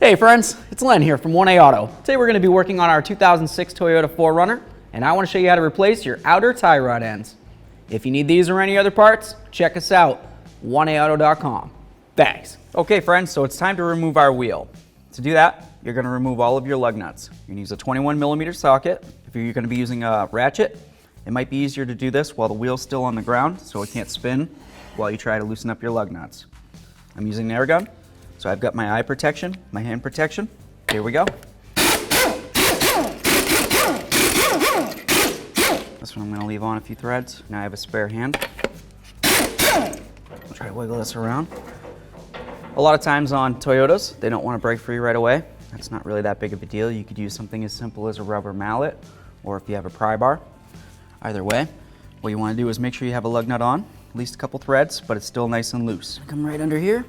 Hey friends, it's Len here from 1A Auto. Today we're going to be working on our 2006 Toyota 4Runner, and I want to show you how to replace your outer tie rod ends. If you need these or any other parts, check us out, 1aauto.com. Thanks. Okay friends, so it's time to remove our wheel. To do that, you're going to remove all of your lug nuts. You're going to use a 21mm socket. If you're going to be using a ratchet, it might be easier to do this while the wheel's still on the ground so it can't spin while you try to loosen up your lug nuts. I'm using an air gun. So I've got my eye protection, my hand protection. Here we go. This one I'm going to leave on a few threads. Now I have a spare hand. I'll try to wiggle this around. A lot of times on Toyotas, they don't want to break free right away. That's not really that big of a deal. You could use something as simple as a rubber mallet, or if you have a pry bar. Either way, what you want to do is make sure you have a lug nut on, at least a couple threads, but it's still nice and loose. Come right under here.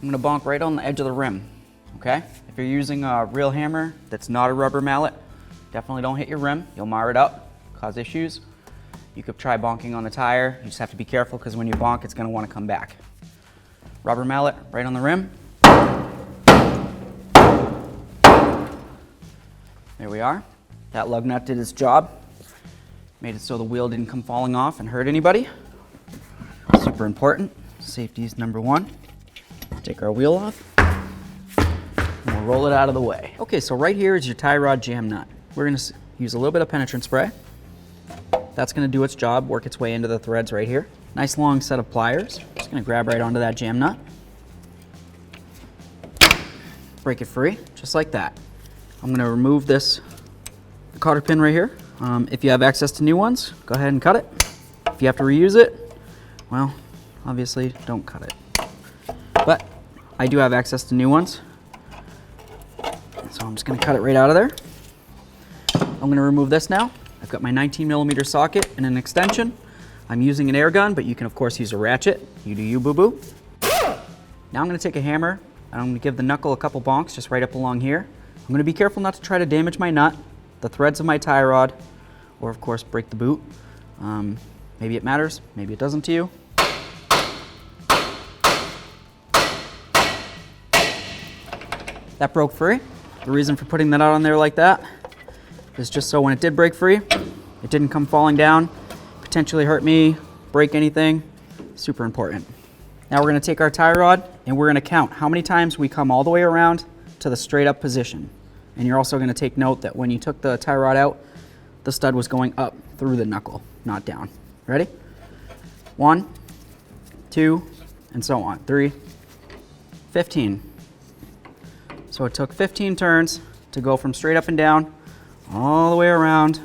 I'm going to bonk right on the edge of the rim, okay? If you're using a real hammer that's not a rubber mallet, definitely don't hit your rim. You'll mar it up, cause issues. You could try bonking on the tire. You just have to be careful because when you bonk, it's going to want to come back. Rubber mallet right on the rim. There we are. That lug nut did its job. Made it so the wheel didn't come falling off and hurt anybody. Super important. Safety is number one. Take our wheel off, and we'll roll it out of the way. Okay, so right here is your tie rod jam nut. We're going to use a little bit of penetrant spray. That's going to do its job, work its way into the threads right here. Nice long set of pliers. Just going to grab right onto that jam nut. Break it free, just like that. I'm going to remove this cotter pin right here. If you have access to new ones, go ahead and cut it. If you have to reuse it, well, obviously don't cut it. But I do have access to new ones, so I'm just going to cut it right out of there. I'm going to remove this now. I've got my 19mm socket and an extension. I'm using an air gun, but you can of course use a ratchet. You do you, boo-boo. Now I'm going to take a hammer, and I'm going to give the knuckle a couple bonks just right up along here. I'm going to be careful not to try to damage my nut, the threads of my tie rod, or of course break the boot. Maybe it matters, maybe it doesn't to you. That broke free. The reason for putting that out on there like that is just so when it did break free, it didn't come falling down, potentially hurt me, break anything. Super important. Now we're going to take our tie rod and we're going to count how many times we come all the way around to the straight up position. And you're also going to take note that when you took the tie rod out, the stud was going up through the knuckle, not down. Ready? 1, 2, and so on. 3, 15. So it took 15 turns to go from straight up and down all the way around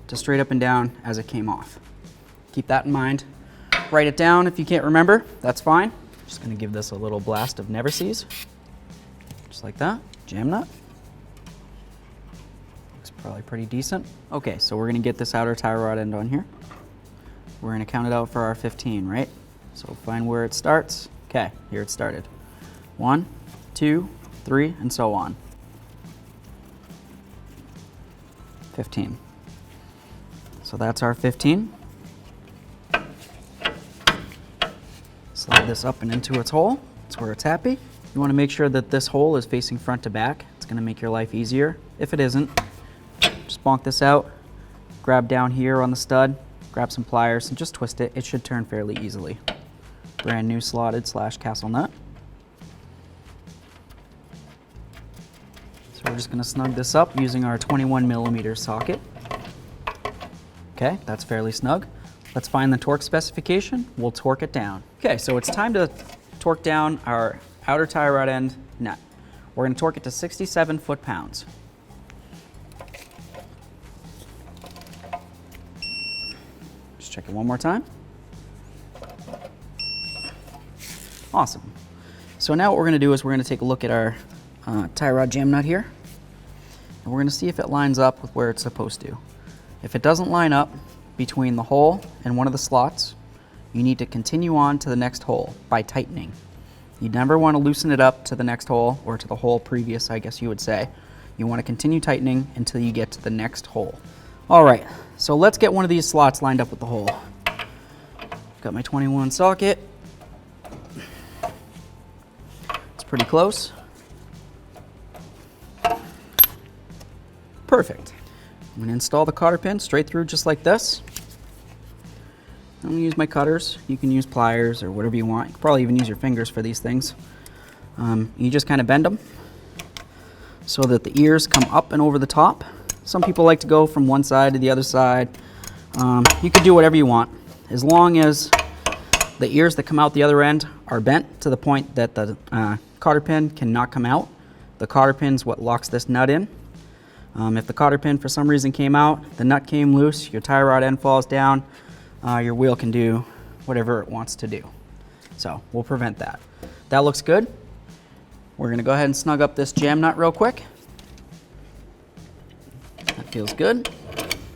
to straight up and down as it came off. Keep that in mind. Write it down if you can't remember, that's fine. Just going to give this a little blast of never sees. Just like that. Jam nut. Looks probably pretty decent. Okay, so we're going to get this outer tie rod end on here. We're going to count it out for our 15, right? So find where it starts. Okay, here it started. 1, 2, 3, and so on. 15. So that's our 15. Slide this up and into its hole. That's where it's happy. You want to make sure that this hole is facing front to back. It's going to make your life easier. If it isn't, just bonk this out, grab down here on the stud, grab some pliers, and just twist it. It should turn fairly easily. Brand new slotted / castle nut. So we're just going to snug this up using our 21mm socket. Okay, that's fairly snug. Let's find the torque specification. We'll torque it down. Okay, so it's time to torque down our outer tie rod end nut. We're going to torque it to 67 foot-pounds. Just check it one more time. Awesome. So now what we're going to do is we're going to take a look at our tie rod jam nut here, and we're going to see if it lines up with where it's supposed to. If it doesn't line up between the hole and one of the slots, you need to continue on to the next hole by tightening. You never want to loosen it up to the next hole, or to the hole previous, I guess you would say. You want to continue tightening until you get to the next hole. All right, so let's get one of these slots lined up with the hole. Got my 21 socket. It's pretty close. Perfect. I'm going to install the cotter pin straight through just like this. I'm going to use my cutters. You can use pliers or whatever you want. You can probably even use your fingers for these things. You just kind of bend them so that the ears come up and over the top. Some people like to go from one side to the other side. You can do whatever you want, as long as the ears that come out the other end are bent to the point that the cotter pin cannot come out. The cotter pin is what locks this nut in. If the cotter pin for some reason came out, the nut came loose, your tie rod end falls down, your wheel can do whatever it wants to do. So we'll prevent that. That looks good. We're going to go ahead and snug up this jam nut real quick. That feels good.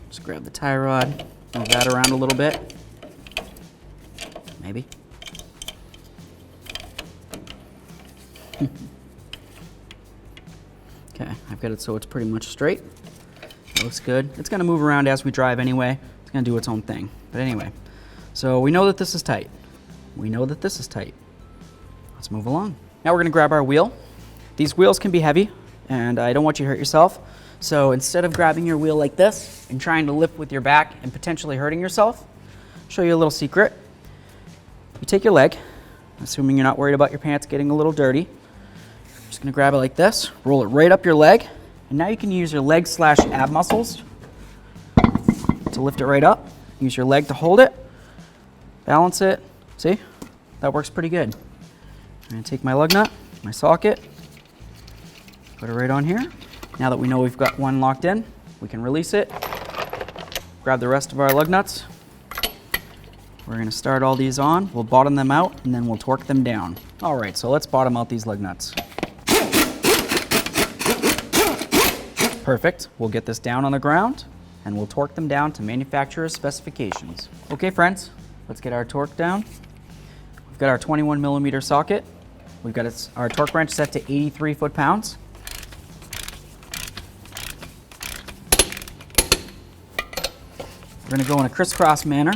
Just grab the tie rod, move that around a little bit. Maybe. Okay, I've got it so it's pretty much straight. That looks good. It's going to move around as we drive anyway. It's going to do its own thing. But anyway, so we know that this is tight. We know that this is tight. Let's move along. Now we're going to grab our wheel. These wheels can be heavy, and I don't want you to hurt yourself. So instead of grabbing your wheel like this and trying to lift with your back and potentially hurting yourself, I'll show you a little secret. You take your leg, assuming you're not worried about your pants getting a little dirty. Just going to grab it like this, roll it right up your leg, and now you can use your leg / ab muscles to lift it right up. Use your leg to hold it, balance it. See? That works pretty good. I'm going to take my lug nut, my socket, put it right on here. Now that we know we've got one locked in, we can release it, grab the rest of our lug nuts. We're going to start all these on, we'll bottom them out, and then we'll torque them down. All right, so let's bottom out these lug nuts. Perfect. We'll get this down on the ground, and we'll torque them down to manufacturer's specifications. Okay, friends, let's get our torque down. We've got our 21mm socket. We've got our torque wrench set to 83 foot-pounds. We're going to go in a crisscross manner.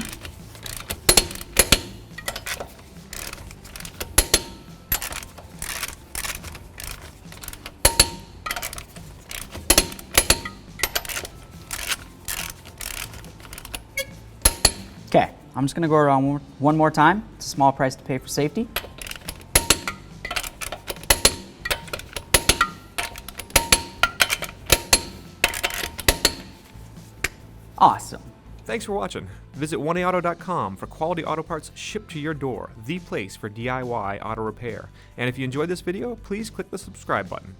Okay, I'm just going to go around one more time. It's a small price to pay for safety. Awesome. Thanks for watching. Visit 1aauto.com for quality auto parts shipped to your door, the place for DIY auto repair. And if you enjoyed this video, please click the subscribe button.